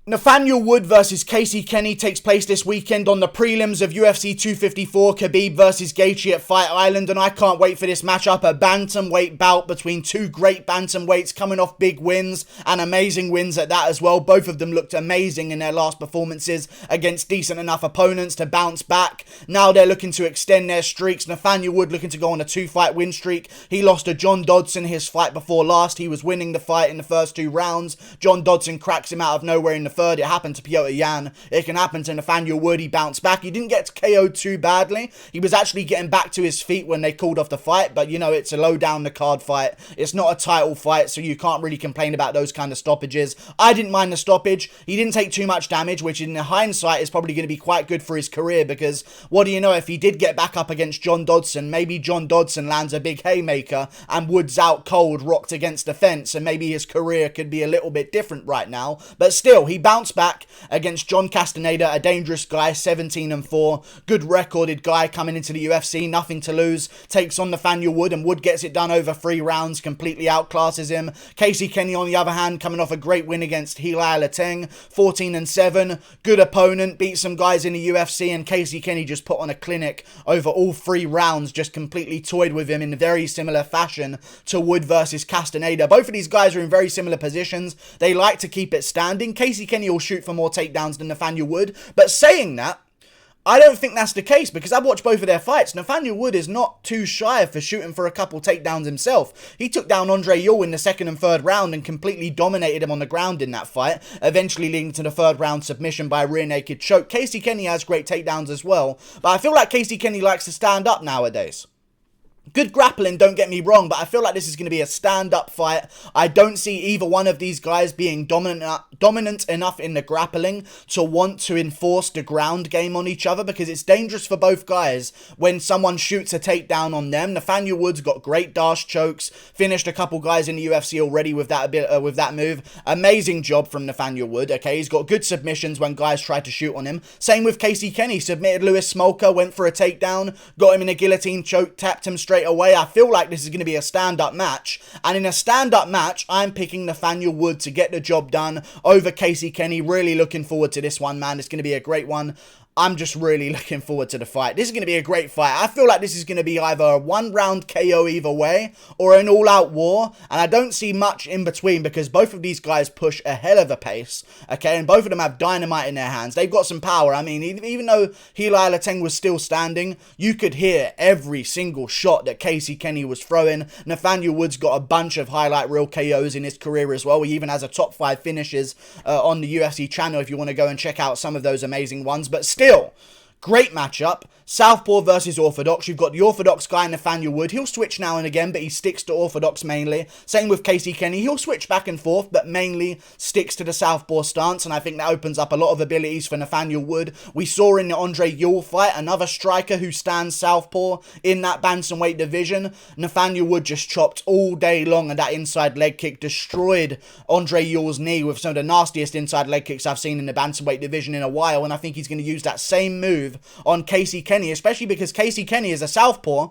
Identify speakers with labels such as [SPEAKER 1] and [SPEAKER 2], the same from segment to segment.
[SPEAKER 1] Nathaniel Wood versus Casey Kenney takes place this weekend on the prelims of UFC 254, Khabib versus Gaethje at Fight Island, and I can't wait for this matchup. A bantamweight bout between two great bantamweights coming off big wins and amazing wins at that as well. Both of them looked amazing in their last performances against decent enough opponents to bounce back. Now they're looking to extend their streaks. Nathaniel Wood looking to go on a 2-fight win streak. He lost to John Dodson his fight before last. He was winning the fight in the first 2 rounds. John Dodson cracks him out of nowhere in the third. It happened to Piotr Yan. It can happen to Nathaniel Wood. He bounced back. He didn't get KO'd too badly. He was actually getting back to his feet when they called off the fight, but you know, it's a low down the card fight. It's not a title fight, so you can't really complain about those kind of stoppages. I didn't mind the stoppage. He didn't take too much damage, which in hindsight is probably going to be quite good for his career, because what do you know, if he did get back up against John Dodson, maybe John Dodson lands a big haymaker and Wood's out cold, rocked against the fence, and maybe his career could be a little bit different right now. But still, he bounced back against John Castaneda, a dangerous guy, 17-4, good recorded guy coming into the UFC, nothing to lose, takes on Nathaniel Wood, and Wood gets it done over 3 rounds, completely outclasses him. Casey Kenney, on the other hand, coming off a great win against Hilal Lateng, 14-7, good opponent, beat some guys in the UFC, and Casey Kenney just put on a clinic over all 3 rounds, just completely toyed with him in a very similar fashion to Wood versus Castaneda. Both of these guys are in very similar positions. They like to keep it standing. Casey Kenney will shoot for more takedowns than Nathaniel Wood, but saying that, I don't think that's the case, because I've watched both of their fights. Nathaniel Wood is not too shy for shooting for a couple takedowns himself. He took down Andre Ewell in the 2nd and 3rd round and completely dominated him on the ground in that fight, eventually leading to the 3rd round submission by a rear naked choke. Casey Kenney has great takedowns as well, but I feel like Casey Kenney likes to stand up nowadays. Good grappling, don't get me wrong, but I feel like this is going to be a stand-up fight. I don't see either one of these guys being dominant enough in the grappling to want to enforce the ground game on each other, because it's dangerous for both guys when someone shoots a takedown on them. Nathaniel Wood's got great dash chokes, finished a couple guys in the UFC already with that move. Amazing job from Nathaniel Wood, okay? He's got good submissions when guys try to shoot on him. Same with Casey Kenney, submitted Lewis Smolka, went for a takedown, got him in a guillotine choke, tapped him straight away. I feel like this is going to be a stand-up match, and in a stand-up match, I'm picking Nathaniel Wood to get the job done over Casey Kenney. Really looking forward to this one, man. It's going to be a great one. I'm just really looking forward to the fight. This is going to be a great fight. I feel like this is going to be either a 1-round KO either way, or an all-out war, and I don't see much in between, because both of these guys push a hell of a pace, okay, and both of them have dynamite in their hands. They've got some power. I mean, even though Hilal Lateng was still standing, you could hear every single shot that Casey Kenney was throwing. Nathaniel Wood's got a bunch of highlight reel KOs in his career as well. He even has a top 5 finishes on the UFC channel if you want to go and check out some of those amazing ones, but still, great matchup. Southpaw versus Orthodox. You've got the Orthodox guy, Nathaniel Wood. He'll switch now and again, but he sticks to Orthodox mainly. Same with Casey Kenney. He'll switch back and forth, but mainly sticks to the Southpaw stance, and I think that opens up a lot of abilities for Nathaniel Wood. We saw in the Andre Ewell fight, another striker who stands Southpaw in that bantamweight division. Nathaniel Wood just chopped all day long, and that inside leg kick destroyed Andre Ewell's knee with some of the nastiest inside leg kicks I've seen in the bantamweight division in a while, and I think he's going to use that same move on Casey Kenney, especially because Casey Kenney is a southpaw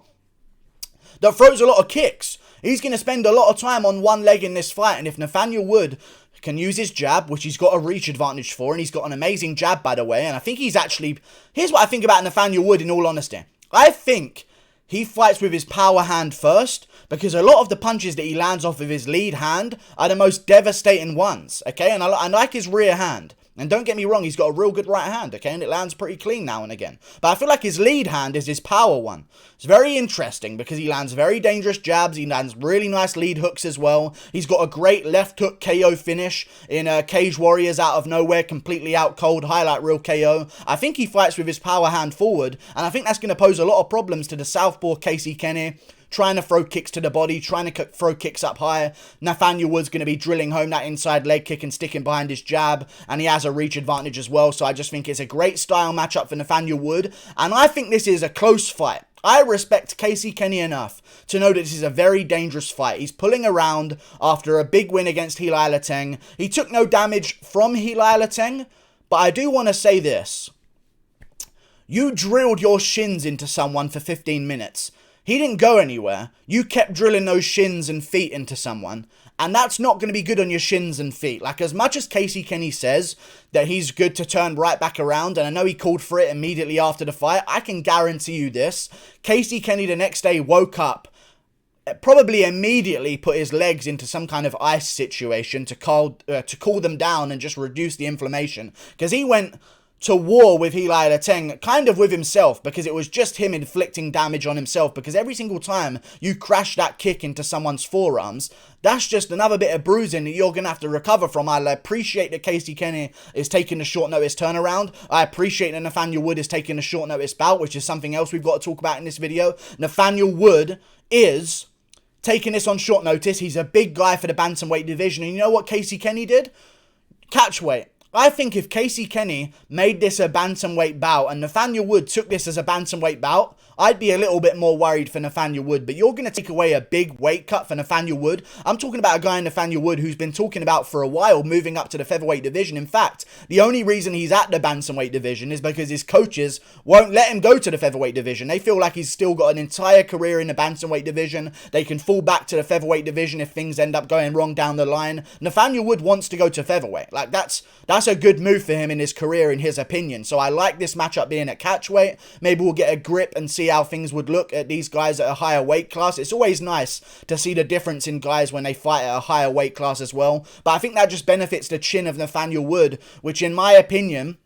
[SPEAKER 1] that throws a lot of kicks. He's going to spend a lot of time on one leg in this fight, and if Nathaniel Wood can use his jab, which he's got a reach advantage for, and he's got an amazing jab, by the way, and I think he's actually... Here's what I think about Nathaniel Wood, in all honesty. I think he fights with his power hand first, because a lot of the punches that he lands off of his lead hand are the most devastating ones, okay? And I like his rear hand. And don't get me wrong, he's got a real good right hand, okay? And it lands pretty clean now and again. But I feel like his lead hand is his power one. It's very interesting because he lands very dangerous jabs. He lands really nice lead hooks as well. He's got a great left hook KO finish in Cage Warriors out of nowhere, completely out cold, highlight reel KO. I think he fights with his power hand forward, and I think that's going to pose a lot of problems to the southpaw Casey Kenney. Trying to throw kicks to the body, trying to throw kicks up higher. Nathaniel Wood's going to be drilling home that inside leg kick and sticking behind his jab, and he has a reach advantage as well, so I just think it's a great style matchup for Nathaniel Wood, and I think this is a close fight. I respect Casey Kenney enough to know that this is a very dangerous fight. He's pulling around after a big win against Hilal Lateng. He took no damage from Hilal Lateng, but I do want to say this. You drilled your shins into someone for 15 minutes. He didn't go anywhere. You kept drilling those shins and feet into someone, And that's not going to be good on your shins and feet. Like, as much as Casey Kenney says that he's good to turn right back around, and I know he called for it immediately after the fight, I can guarantee you this. Casey Kenney the next day woke up, probably immediately put his legs into some kind of ice situation to cool them down and just reduce the inflammation. Because he went to war with Eli Lateng, kind of with himself, because it was just him inflicting damage on himself, because every single time you crash that kick into someone's forearms, that's just another bit of bruising that you're going to have to recover from. I appreciate that Casey Kenney is taking a short notice turnaround. I appreciate that Nathaniel Wood is taking a short notice bout, which is something else we've got to talk about in this video. Nathaniel Wood is taking this on short notice. He's a big guy for the bantamweight division, and you know what Casey Kenney did? Catch weight. I think if Casey Kenney made this a bantamweight bout and Nathaniel Wood took this as a bantamweight bout, I'd be a little bit more worried for Nathaniel Wood. But you're going to take away a big weight cut for Nathaniel Wood. I'm talking about a guy in Nathaniel Wood who's been talking about for a while moving up to the featherweight division. In fact, the only reason he's at the bantamweight division is because his coaches won't let him go to the featherweight division. They feel like he's still got an entire career in the bantamweight division. They can fall back to the featherweight division if things end up going wrong down the line. Nathaniel Wood wants to go to featherweight. Like, that's a good move for him in his career, in his opinion. So I like this matchup being at catchweight. Maybe we'll get a grip and see how things would look at these guys at a higher weight class. It's always nice to see the difference in guys when they fight at a higher weight class as well. But I think that just benefits the chin of Nathaniel Wood, which in my opinion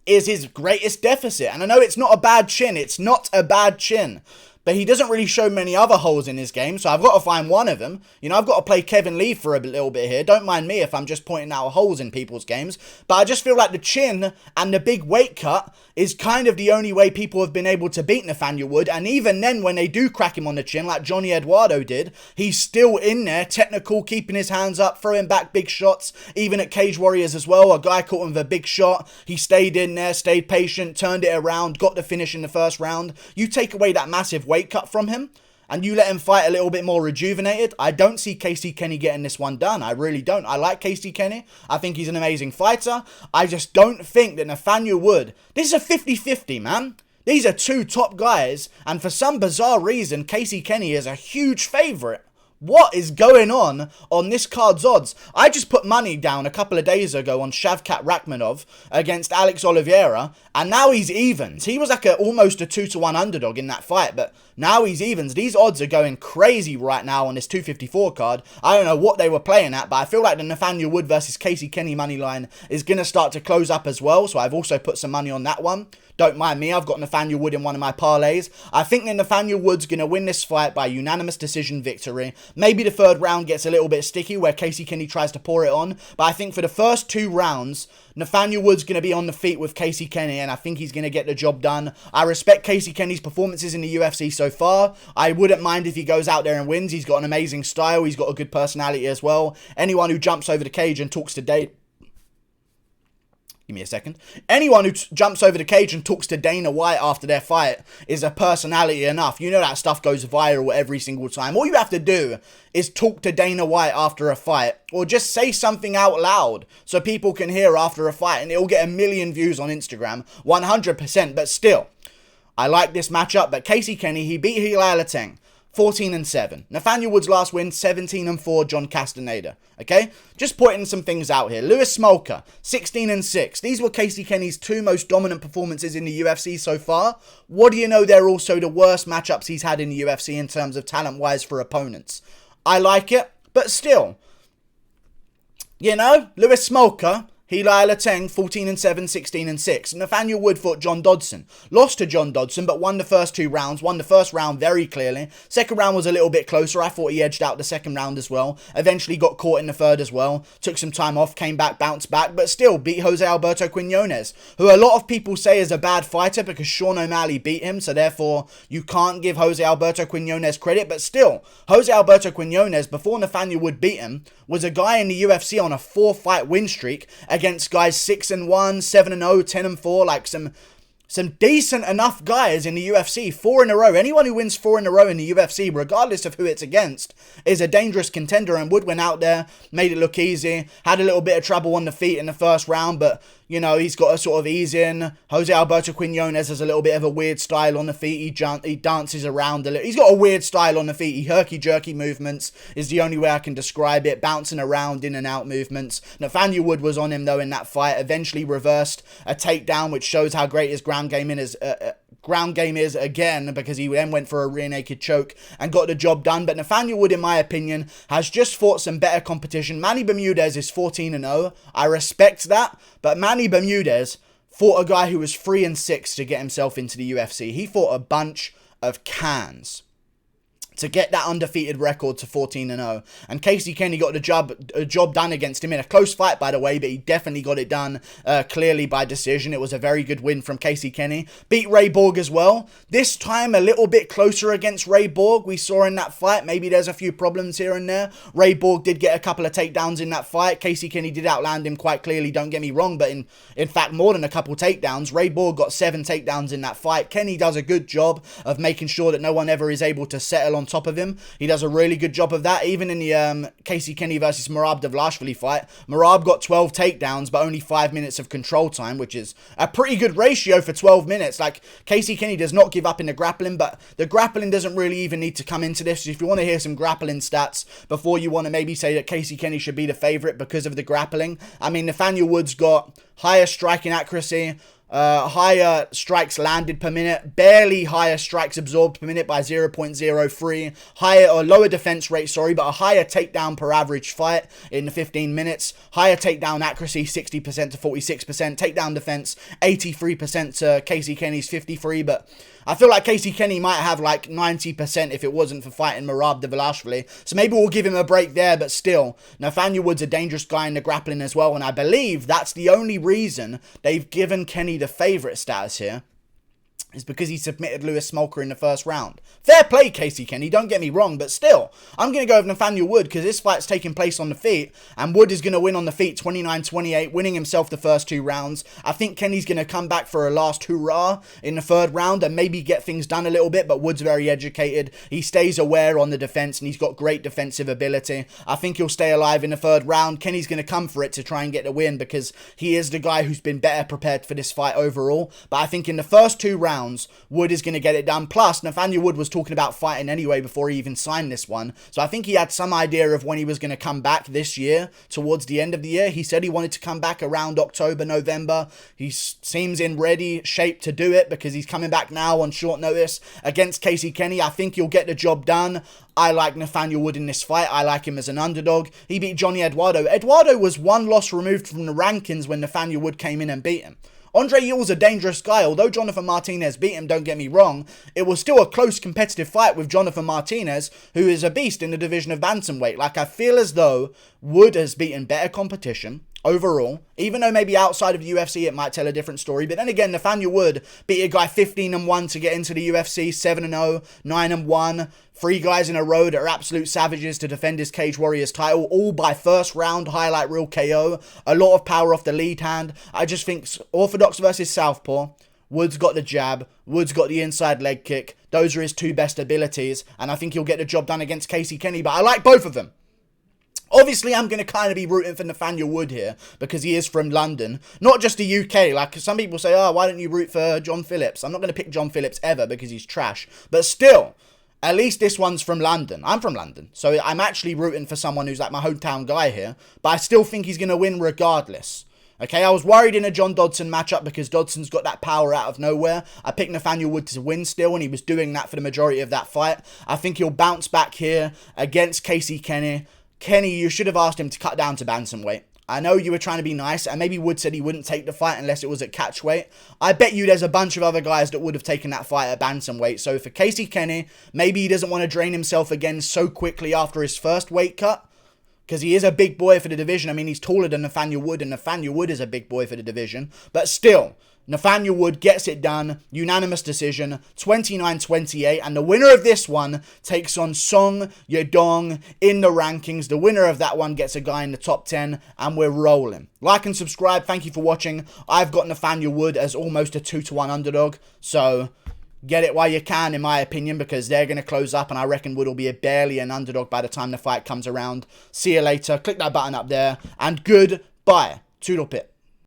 [SPEAKER 1] is his greatest deficit. And I know it's not a bad chin. It's not a bad chin. But he doesn't really show many other holes in his game, so I've got to find one of them. You know, I've got to play Kevin Lee for a little bit here. Don't mind me if I'm just pointing out holes in people's games. But I just feel like the chin and the big weight cut is kind of the only way people have been able to beat Nathaniel Wood. And even then, when they do crack him on the chin, like Johnny Eduardo did, he's still in there, technical, keeping his hands up, throwing back big shots. Even at Cage Warriors as well, a guy caught him with a big shot. He stayed in there, stayed patient, turned it around, got the finish in the first round. You take away that massive weight cut from him, and you let him fight a little bit more rejuvenated, I don't see Casey Kenney getting this one done. I really don't. I like Casey Kenney. I think he's an amazing fighter. I just don't think that Nathaniel Wood... This is a 50-50, man. These are two top guys, and for some bizarre reason, Casey Kenney is a huge favourite. What is going on this card's odds? I just put money down a couple of days ago on Shavkat Rakhmonov against Alex Oliveira, and now he's evens. He was like almost a 2-1 underdog in that fight, but now he's evens. These odds are going crazy right now on this 254 card. I don't know what they were playing at, but I feel like the Nathaniel Wood versus Casey Kenney money line is going to start to close up as well, so I've also put some money on that one. Don't mind me, I've got Nathaniel Wood in one of my parlays. I think that Nathaniel Wood's going to win this fight by unanimous decision victory. Maybe the third round gets a little bit sticky where Casey Kenney tries to pour it on. But I think for the first two rounds, Nathaniel Wood's going to be on the feet with Casey Kenney, and I think he's going to get the job done. I respect Casey Kenney's performances in the UFC so far. I wouldn't mind if he goes out there and wins. He's got an amazing style. He's got a good personality as well. Anyone who jumps over the cage and talks to Dana... Give me a second. Anyone who jumps over the cage and talks to Dana White after their fight is a personality enough. You know that stuff goes viral every single time. All you have to do is talk to Dana White after a fight, or just say something out loud so people can hear after a fight, and it'll get 1 million views on Instagram, 100%. But still, I like this matchup. But Casey Kenney, he beat Eli Lateng 14-7. Nathaniel Wood's last win, 17-4, John Castaneda. Okay? Just pointing some things out here. Lewis Smolka, 16-6. These were Casey Kenney's two most dominant performances in the UFC so far. What do you know? They're also the worst matchups he's had in the UFC in terms of talent-wise for opponents. I like it, but still. You know, Lewis Smolka, Eli Lateng, 14-7, 16-6. Nathaniel Wood fought John Dodson. Lost to John Dodson, but won the first two rounds. Won the first round very clearly. Second round was a little bit closer. I thought he edged out the second round as well. Eventually got caught in the third as well. Took some time off, came back, bounced back, but still beat Jose Alberto Quinones, who a lot of people say is a bad fighter because Sean O'Malley beat him, so therefore you can't give Jose Alberto Quinones credit. But still, Jose Alberto Quinones, before Nathaniel Wood beat him, was a guy in the UFC on a 4-fight win streak against guys 6-1, 7-0, 10-4, like some some decent enough guys in the UFC, 4 in a row. Anyone who wins 4 in a row in the UFC, regardless of who it's against, is a dangerous contender. And Wood went out there, made it look easy, had a little bit of trouble on the feet in the first round, but you know, he's got to sort of ease in. Jose Alberto Quinones has a little bit of a weird style on the feet. He dances around a little. He's got a weird style on the feet. He herky-jerky movements is the only way I can describe it. Bouncing around, in and out movements. Nathaniel Wood was on him, though, in that fight. Eventually reversed a takedown, which shows how great his ground game is again, because he then went for a rear naked choke and got the job done. But Nathaniel Wood, in my opinion, has just fought some better competition. Manny Bermudez is 14-0. I respect that, but Manny Bermudez fought a guy who was 3-6 to get himself into the UFC. He fought a bunch of cans to get that undefeated record to 14-0. And Casey Kenney got the job done against him in a close fight, by the way, but he definitely got it done clearly by decision. It was a very good win from Casey Kenney. Beat Ray Borg as well. This time a little bit closer against Ray Borg. We saw in that fight, maybe there's a few problems here and there. Ray Borg did get a couple of takedowns in that fight. Casey Kenney did outland him quite clearly, don't get me wrong, but in fact more than a couple takedowns. Ray Borg got 7 takedowns in that fight. Kenney does a good job of making sure that no one ever is able to settle on top of him. He does a really good job of that. Even in the Casey Kenney versus Merab Dvalishvili fight, Merab got 12 takedowns but only 5 minutes of control time, which is a pretty good ratio for 12 minutes. Like, Casey Kenney does not give up in the grappling, but the grappling doesn't really even need to come into this. If you want to hear some grappling stats before you want to maybe say that Casey Kenney should be the favorite because of the grappling, I mean, Nathaniel Wood's got higher striking accuracy, higher strikes landed per minute, barely higher strikes absorbed per minute by 0.03, higher or lower defense rate, but a higher takedown per average fight in the 15 minutes, higher takedown accuracy 60% to 46%, takedown defense 83% to Casey Kenney's 53%, but I feel like Casey Kenney might have like 90% if it wasn't for fighting Merab Dvalishvili. So maybe we'll give him a break there, but still, Nathaniel Wood's a dangerous guy in the grappling as well, and I believe that's the only reason they've given Kenney the favourite status here, is because he submitted Lewis Smolka in the first round. Fair play, Casey Kenney, don't get me wrong, but still, I'm going to go with Nathaniel Wood because this fight's taking place on the feet, and Wood is going to win on the feet 29-28, winning himself the first 2 rounds. I think Kenny's going to come back for a last hurrah in the 3rd round and maybe get things done a little bit, but Wood's very educated. He stays aware on the defense, and he's got great defensive ability. I think he'll stay alive in the 3rd round. Kenny's going to come for it to try and get the win because he is the guy who's been better prepared for this fight overall, but I think in the first 2 rounds, Wood is going to get it done. Plus, Nathaniel Wood was talking about fighting anyway before he even signed this one. So I think he had some idea of when he was going to come back this year, towards the end of the year. He said he wanted to come back around October, November. He seems in ready shape to do it because he's coming back now on short notice against Casey Kenney. I think he'll get the job done. I like Nathaniel Wood in this fight. I like him as an underdog. He beat Johnny Eduardo. Eduardo was 1 loss removed from the rankings when Nathaniel Wood came in and beat him. Andre Ewell's a dangerous guy. Although Jonathan Martinez beat him, don't get me wrong, it was still a close competitive fight with Jonathan Martinez, who is a beast in the division of bantamweight. Like, I feel as though Wood has beaten better competition overall, even though maybe outside of the UFC it might tell a different story. But then again, Nathaniel Wood beat a guy 15-1 to get into the UFC, 7-0, 9-1, 3 guys in a row that are absolute savages to defend his Cage Warriors title, all by 1st round highlight reel KO. A lot of power off the lead hand. I just think orthodox versus southpaw. Wood's got the jab. Wood's got the inside leg kick. Those are his 2 best abilities, and I think he'll get the job done against Casey Kenney, but I like both of them. Obviously, I'm going to kind of be rooting for Nathaniel Wood here because he is from London, not just the UK. Like, some people say, oh, why don't you root for John Phillips? I'm not going to pick John Phillips ever because he's trash. But still, at least this one's from London. I'm from London, so I'm actually rooting for someone who's like my hometown guy here. But I still think he's going to win regardless. Okay, I was worried in a John Dodson matchup because Dodson's got that power out of nowhere. I picked Nathaniel Wood to win still, and he was doing that for the majority of that fight. I think he'll bounce back here against Casey Kenney. Kenney, you should have asked him to cut down to bantamweight. I know you were trying to be nice, and maybe Wood said he wouldn't take the fight unless it was at catchweight. I bet you there's a bunch of other guys that would have taken that fight at bantamweight. So for Casey Kenney, maybe he doesn't want to drain himself again so quickly after his first weight cut, because he is a big boy for the division. I mean, he's taller than Nathaniel Wood, and Nathaniel Wood is a big boy for the division. But still, Nathaniel Wood gets it done, unanimous decision, 29-28, and the winner of this one takes on Song Yadong in the rankings. The winner of that one gets a guy in the top 10, and we're rolling. Like and subscribe. Thank you for watching. I've got Nathaniel Wood as almost a 2-1 underdog, so get it while you can, in my opinion, because they're going to close up, and I reckon Wood will be barely an underdog by the time the fight comes around. See you later. Click that button up there, and goodbye. Toodle pip.